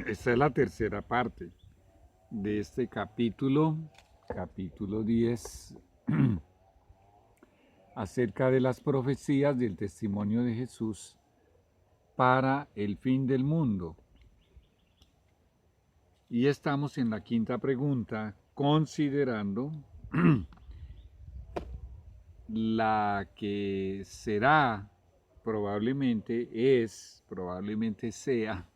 Esta es la tercera parte de este capítulo 10, acerca de las profecías del testimonio de Jesús para el fin del mundo. Y estamos en la quinta pregunta, considerando la que será, probablemente sea,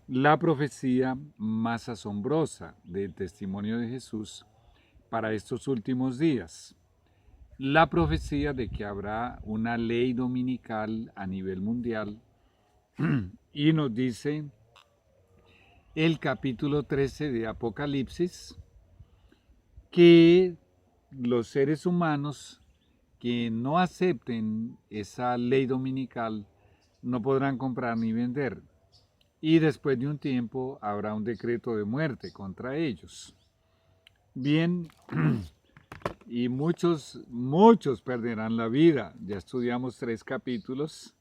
la profecía más asombrosa del testimonio de Jesús para estos últimos días. La profecía de que habrá una ley dominical a nivel mundial y nos dice el capítulo 13 de Apocalipsis que los seres humanos que no acepten esa ley dominical no podrán comprar ni vender. Y después de un tiempo habrá un decreto de muerte contra ellos. Bien, y muchos perderán la vida. Ya estudiamos 3 capítulos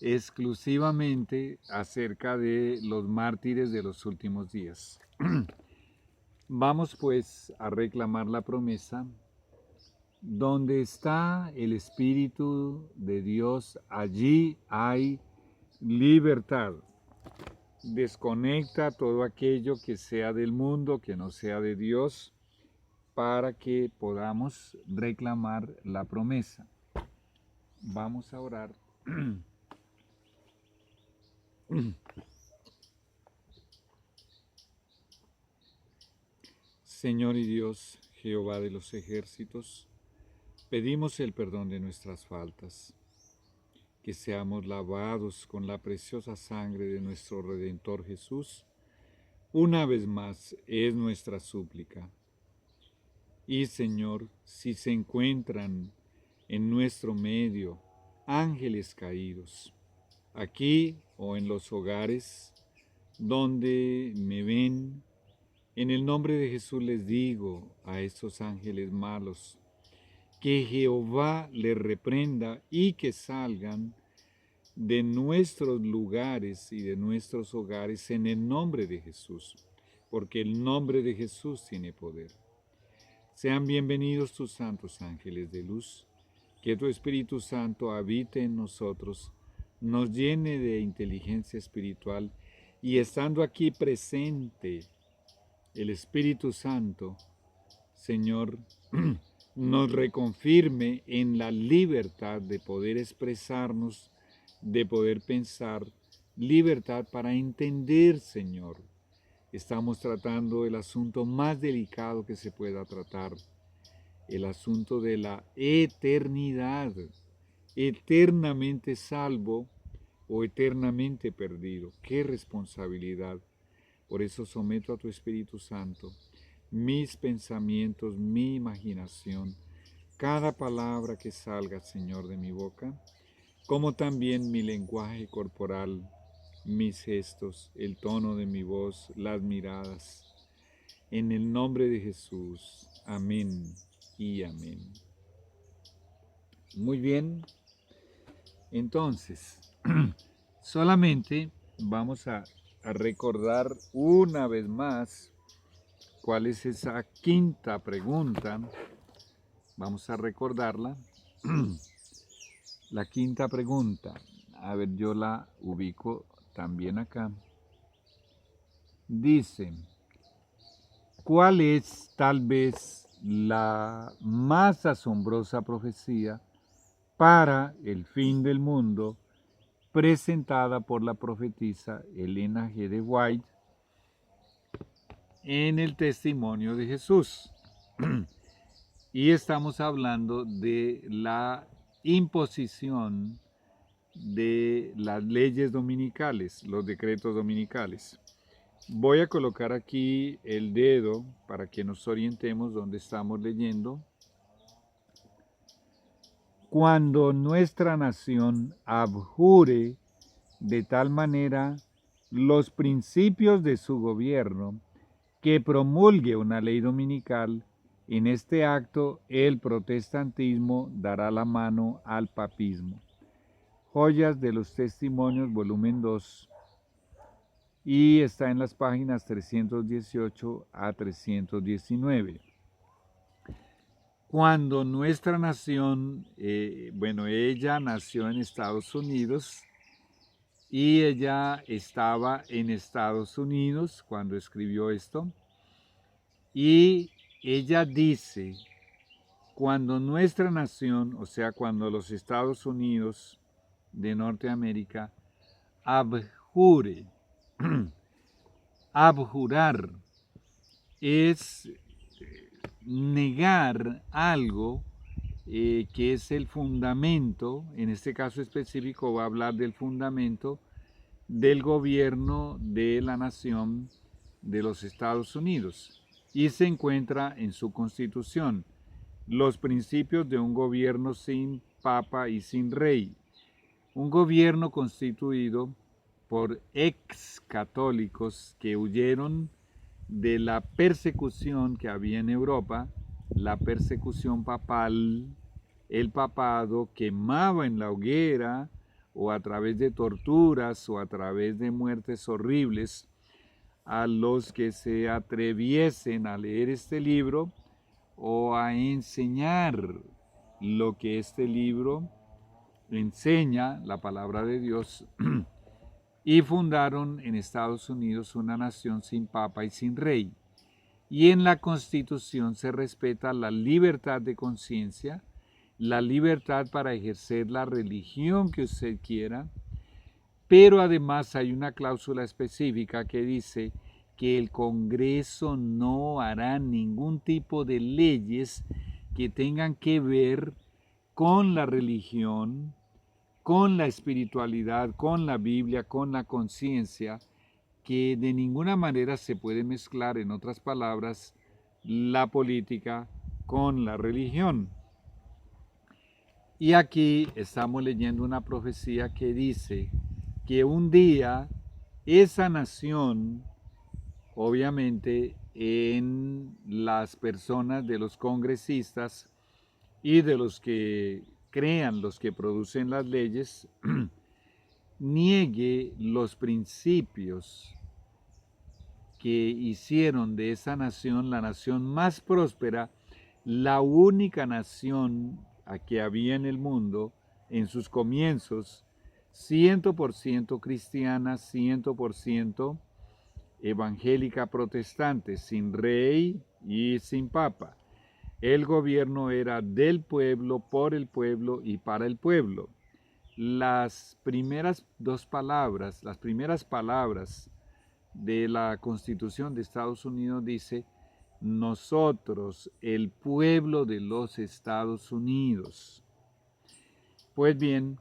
exclusivamente acerca de los mártires de los últimos días. Vamos pues a reclamar la promesa. Donde está el Espíritu de Dios, allí hay libertad. Desconecta todo aquello que sea del mundo, que no sea de Dios, para que podamos reclamar la promesa. Vamos a orar. Señor y Dios, Jehová de los ejércitos, pedimos el perdón de nuestras faltas, que seamos lavados con la preciosa sangre de nuestro Redentor Jesús. Una vez más es nuestra súplica. Y Señor, si se encuentran en nuestro medio ángeles caídos, aquí o en los hogares donde me ven, en el nombre de Jesús les digo a estos ángeles malos, que Jehová les reprenda y que salgan de nuestros lugares y de nuestros hogares en el nombre de Jesús, porque el nombre de Jesús tiene poder. Sean bienvenidos tus santos ángeles de luz, que tu Espíritu Santo habite en nosotros, nos llene de inteligencia espiritual y estando aquí presente el Espíritu Santo, Señor, nos reconfirme en la libertad de poder expresarnos, de poder pensar, libertad para entender, Señor. Estamos tratando el asunto más delicado que se pueda tratar, el asunto de la eternidad, eternamente salvo o eternamente perdido. ¡Qué responsabilidad! Por eso someto a tu Espíritu Santo mis pensamientos, mi imaginación, cada palabra que salga, Señor, de mi boca, como también mi lenguaje corporal, mis gestos, el tono de mi voz, las miradas. En el nombre de Jesús. Amén y amén. Muy bien. Entonces, solamente vamos a recordar una vez más cuál es esa quinta pregunta. Vamos a recordarla. La quinta pregunta. A ver, yo la ubico también acá. Dice, ¿cuál es tal vez la más asombrosa profecía para el fin del mundo presentada por la profetisa Elena G. de White en el testimonio de Jesús? Y estamos hablando de la imposición de las leyes dominicales, los decretos dominicales. Voy a colocar aquí el dedo para que nos orientemos donde estamos leyendo. Cuando nuestra nación abjure de tal manera los principios de su gobierno que promulgue una ley dominical, en este acto el protestantismo dará la mano al papismo. Joyas de los Testimonios, volumen 2, y está en las páginas 318 a 319. Cuando nuestra nación, ella nació en Estados Unidos y ella estaba en Estados Unidos cuando escribió esto, y ella dice, cuando nuestra nación, o sea, cuando los Estados Unidos de Norteamérica abjure, abjurar es negar algo que es el fundamento, en este caso específico va a hablar del fundamento del gobierno de la nación de los Estados Unidos, y se encuentra en su constitución los principios de un gobierno sin papa y sin rey, un gobierno constituido por ex católicos que huyeron de la persecución que había en Europa, la persecución papal. El papado quemaba en la hoguera o a través de torturas o a través de muertes horribles a los que se atreviesen a leer este libro o a enseñar lo que este libro enseña, la palabra de Dios, y fundaron en Estados Unidos una nación sin papa y sin rey. Y en la Constitución se respeta la libertad de conciencia, la libertad para ejercer la religión que usted quiera, pero además hay una cláusula específica que dice que el Congreso no hará ningún tipo de leyes que tengan que ver con la religión, con la espiritualidad, con la Biblia, con la conciencia, que de ninguna manera se puede mezclar, en otras palabras, la política con la religión. Y aquí estamos leyendo una profecía que dice que un día esa nación, obviamente en las personas de los congresistas y de los que crean, los que producen las leyes, niegue los principios que hicieron de esa nación la nación más próspera, la única nación que había en el mundo en sus comienzos, 100% cristiana, 100% evangélica protestante, sin rey y sin papa. El gobierno era del pueblo, por el pueblo y para el pueblo. Las primeras palabras de la Constitución de Estados Unidos dice: nosotros, el pueblo de los Estados Unidos. Pues bien,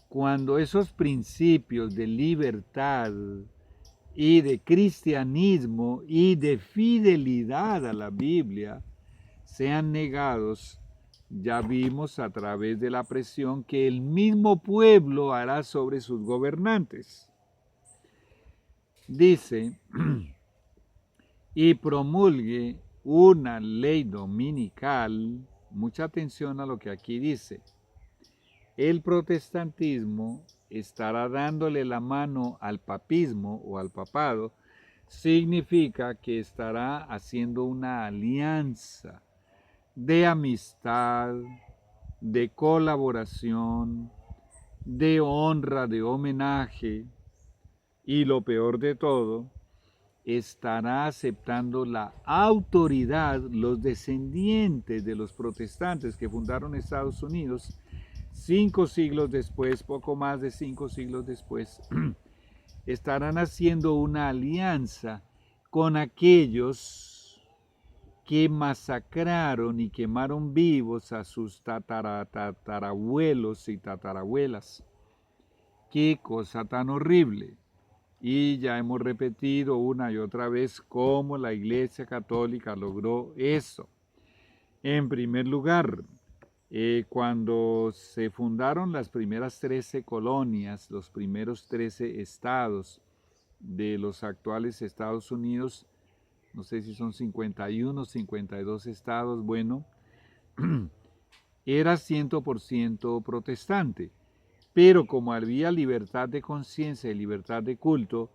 cuando esos principios de libertad y de cristianismo y de fidelidad a la Biblia sean negados, ya vimos a través de la presión que el mismo pueblo hará sobre sus gobernantes. Dice, y promulgue una ley dominical. Mucha atención a lo que aquí dice. El protestantismo estará dándole la mano al papismo o al papado. Significa que estará haciendo una alianza de amistad, de colaboración, de honra, de homenaje, y lo peor de todo, estará aceptando la autoridad los descendientes de los protestantes que fundaron Estados Unidos 5 siglos después, poco más de 5 siglos después, estarán haciendo una alianza con aquellos que masacraron y quemaron vivos a sus tatarabuelos y tatarabuelas. ¡Qué cosa tan horrible! Y ya hemos repetido una y otra vez cómo la Iglesia Católica logró eso. En primer lugar, cuando se fundaron las primeras 13 colonias, los primeros 13 estados de los actuales Estados Unidos, no sé si son 51, 52 estados, bueno, era 100% protestante. Pero como había libertad de conciencia y libertad de culto,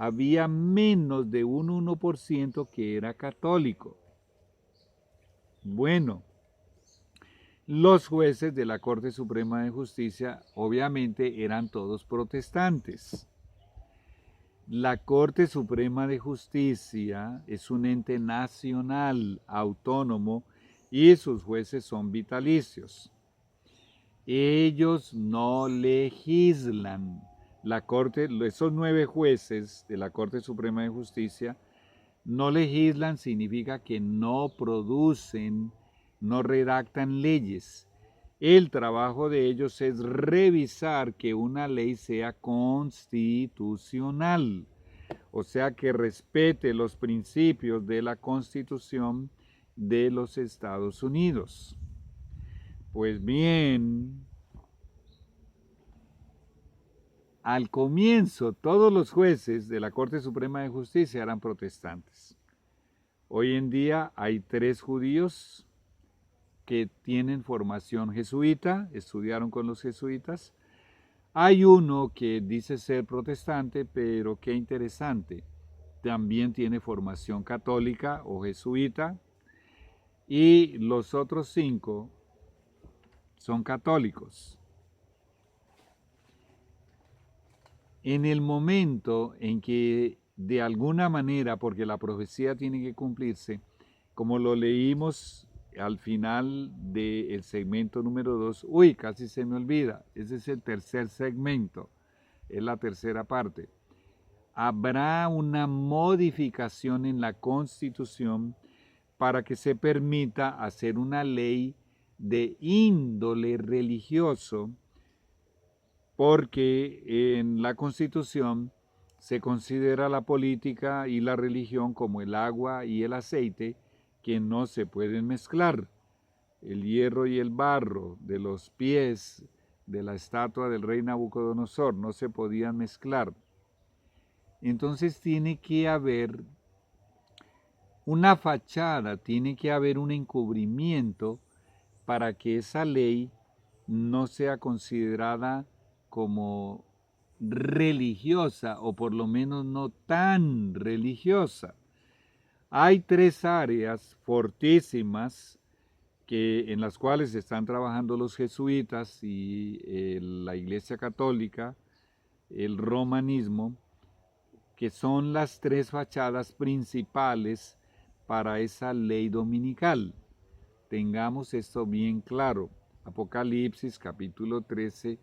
había menos de un 1% que era católico. Bueno, los jueces de la Corte Suprema de Justicia obviamente eran todos protestantes. La Corte Suprema de Justicia es un ente nacional, autónomo, y sus jueces son vitalicios. Ellos no legislan. La Corte, esos 9 jueces de la Corte Suprema de Justicia no legislan, significa que no producen, no redactan leyes. El trabajo de ellos es revisar que una ley sea constitucional, o sea, que respete los principios de la Constitución de los Estados Unidos. Pues bien, al comienzo todos los jueces de la Corte Suprema de Justicia eran protestantes. Hoy en día hay 3 judíos que tienen formación jesuita, estudiaron con los jesuitas. Hay uno que dice ser protestante, pero qué interesante, también tiene formación católica o jesuita, y los otros 5 son católicos. En el momento en que de alguna manera, porque la profecía tiene que cumplirse, como lo leímos al final del segmento número 2, casi se me olvida, ese es el tercer segmento, es la tercera parte. Habrá una modificación en la Constitución para que se permita hacer una ley de índole religioso, porque en la Constitución se considera la política y la religión como el agua y el aceite, que no se pueden mezclar. El hierro y el barro de los pies de la estatua del rey Nabucodonosor no se podían mezclar. Entonces tiene que haber una fachada, tiene que haber un encubrimiento para que esa ley no sea considerada como religiosa, o por lo menos no tan religiosa. Hay 3 áreas fortísimas en las cuales están trabajando los jesuitas y la Iglesia Católica, el romanismo, que son las 3 fachadas principales para esa ley dominical. Tengamos esto bien claro. Apocalipsis capítulo 13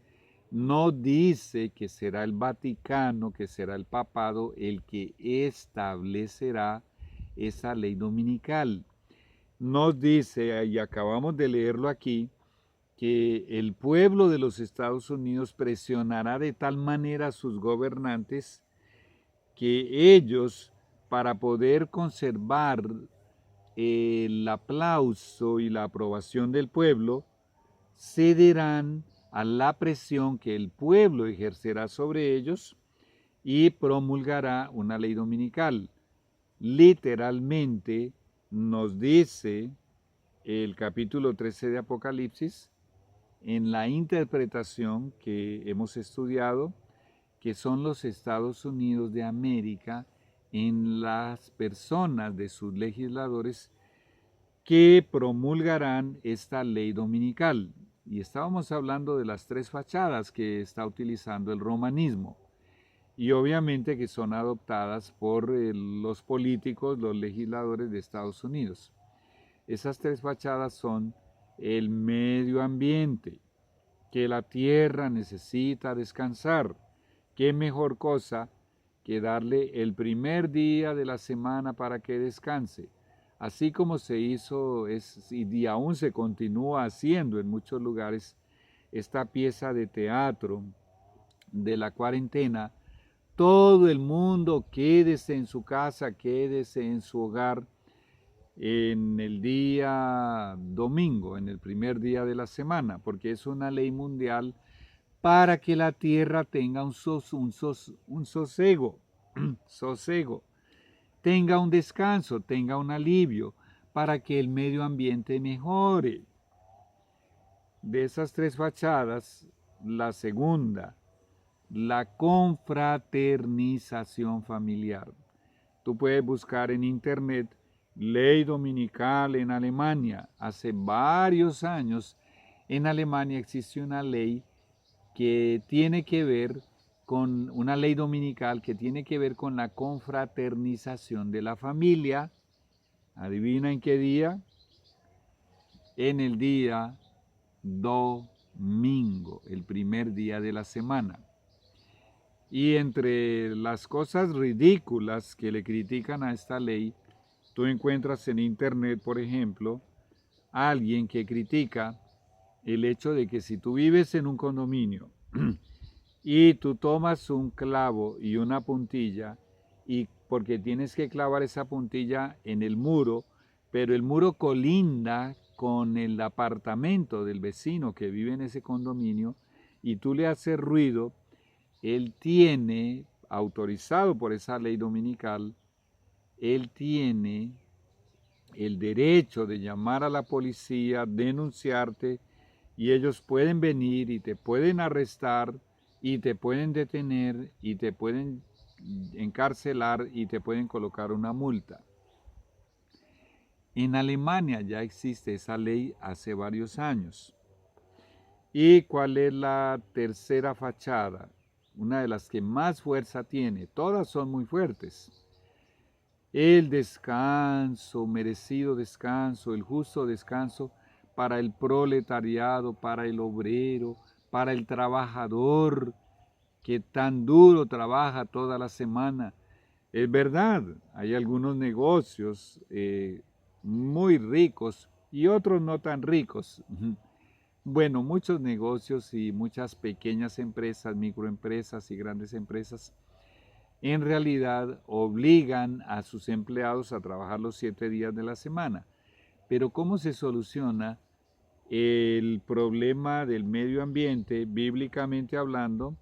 no dice que será el Vaticano, que será el papado el que establecerá esa ley dominical. Nos dice, y acabamos de leerlo aquí, que el pueblo de los Estados Unidos presionará de tal manera a sus gobernantes que ellos, para poder conservar el aplauso y la aprobación del pueblo, cederán a la presión que el pueblo ejercerá sobre ellos y promulgará una ley dominical. Literalmente nos dice el capítulo 13 de Apocalipsis, en la interpretación que hemos estudiado, que son los Estados Unidos de América, en las personas de sus legisladores que promulgarán esta ley dominical. Y estábamos hablando de las 3 fachadas que está utilizando el romanismo, y obviamente que son adoptadas por los políticos, los legisladores de Estados Unidos. Esas 3 fachadas son el medio ambiente, que la tierra necesita descansar. ¿Qué mejor cosa que darle el primer día de la semana para que descanse? Así como se hizo y aún se continúa haciendo en muchos lugares, esta pieza de teatro de la cuarentena, todo el mundo quédese en su casa, quédese en su hogar en el día domingo, en el primer día de la semana, porque es una ley mundial para que la tierra tenga un sosego, tenga un descanso, tenga un alivio, para que el medio ambiente mejore. De esas 3 fachadas, la segunda, la confraternización familiar. Tú puedes buscar en internet ley dominical en Alemania. Hace varios años en Alemania existe una ley que tiene que ver con una ley dominical que tiene que ver con la confraternización de la familia. ¿Adivina en qué día? En el día domingo, el primer día de la semana. Y entre las cosas ridículas que le critican a esta ley, tú encuentras en internet, por ejemplo, a alguien que critica el hecho de que si tú vives en un condominio y tú tomas un clavo y una puntilla, y porque tienes que clavar esa puntilla en el muro, pero el muro colinda con el apartamento del vecino que vive en ese condominio, y tú le haces ruido, él tiene, autorizado por esa ley dominical, él tiene el derecho de llamar a la policía, denunciarte, y ellos pueden venir y te pueden arrestar y te pueden detener y te pueden encarcelar y te pueden colocar una multa. En Alemania ya existe esa ley hace varios años. ¿Y cuál es la tercera fachada? Una de las que más fuerza tiene. Todas son muy fuertes. El descanso, merecido descanso, el justo descanso para el proletariado, para el obrero, para el trabajador que tan duro trabaja toda la semana. Es verdad, hay algunos negocios muy ricos y otros no tan ricos. Bueno, muchos negocios y muchas pequeñas empresas, microempresas y grandes empresas en realidad obligan a sus empleados a trabajar los 7 días de la semana. Pero ¿cómo se soluciona el problema del medio ambiente, bíblicamente hablando?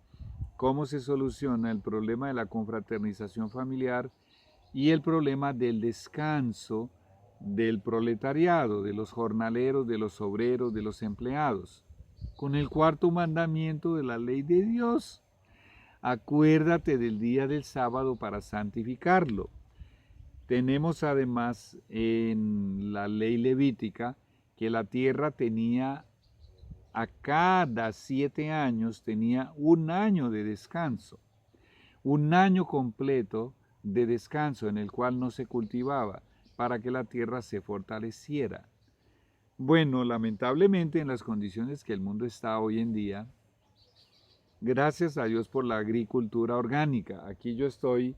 ¿Cómo se soluciona el problema de la confraternización familiar y el problema del descanso del proletariado, de los jornaleros, de los obreros, de los empleados? Con el cuarto mandamiento de la ley de Dios. Acuérdate del día del sábado para santificarlo. Tenemos además en la ley levítica que la tierra tenía a cada 7 años tenía un año de descanso, un año completo de descanso en el cual no se cultivaba para que la tierra se fortaleciera. Bueno, lamentablemente en las condiciones que el mundo está hoy en día, gracias a Dios por la agricultura orgánica. Aquí estoy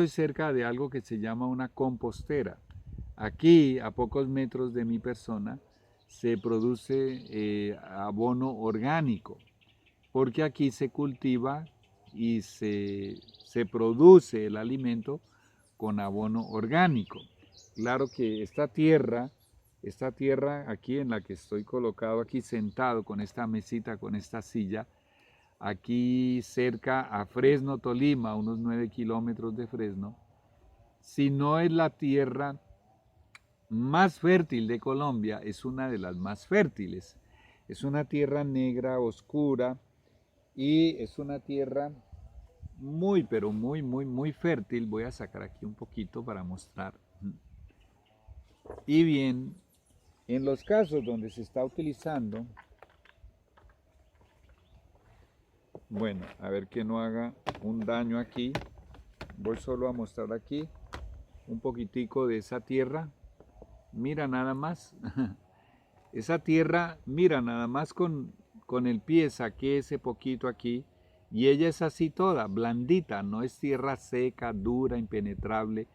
cerca de algo que se llama una compostera. Aquí, a pocos metros de mi persona, se produce abono orgánico, porque aquí se cultiva y se produce el alimento con abono orgánico. Claro que esta tierra aquí en la que estoy colocado, aquí sentado con esta mesita, con esta silla, aquí cerca a Fresno, Tolima, unos 9 kilómetros de Fresno, si no es la tierra más fértil de Colombia, es una de las más fértiles. Es una tierra negra, oscura, y es una tierra muy, pero muy, muy, muy fértil. Voy a sacar aquí un poquito para mostrar. Y bien, en los casos donde se está utilizando, bueno, a ver que no haga un daño aquí, voy solo a mostrar aquí un poquitico de esa tierra. Mira nada más. Esa tierra, mira nada más con el pie saqué ese poquito aquí y ella es así toda, blandita, no es tierra seca, dura, impenetrable.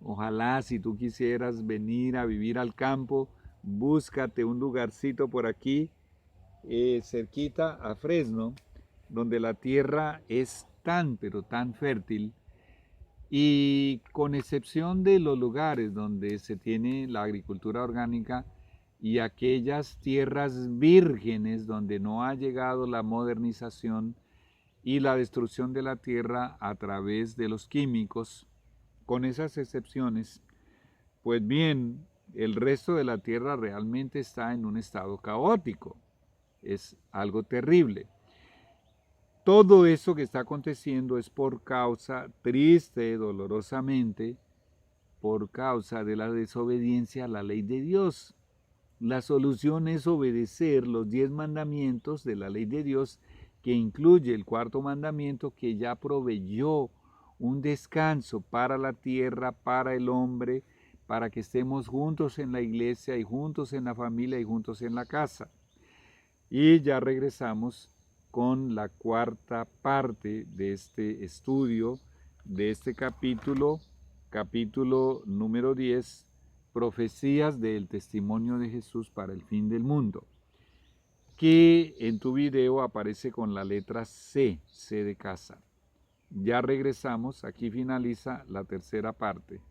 Ojalá si tú quisieras venir a vivir al campo, búscate un lugarcito por aquí, cerquita a Fresno, donde la tierra es tan, pero tan fértil. Y con excepción de los lugares donde se tiene la agricultura orgánica y aquellas tierras vírgenes donde no ha llegado la modernización y la destrucción de la tierra a través de los químicos, con esas excepciones, pues bien, el resto de la tierra realmente está en un estado caótico. Es algo terrible. todo eso que está aconteciendo es por causa, triste, dolorosamente, por causa de la desobediencia a la ley de Dios. La solución es obedecer los 10 mandamientos de la ley de Dios, que incluye el cuarto mandamiento, que ya proveyó un descanso para la tierra, para el hombre, para que estemos juntos en la iglesia y juntos en la familia y juntos en la casa. Y ya regresamos con la cuarta parte de este estudio, de este capítulo número 10, profecías del testimonio de Jesús para el fin del mundo, que en tu video aparece con la letra C, C de casa. Ya regresamos, aquí finaliza la tercera parte.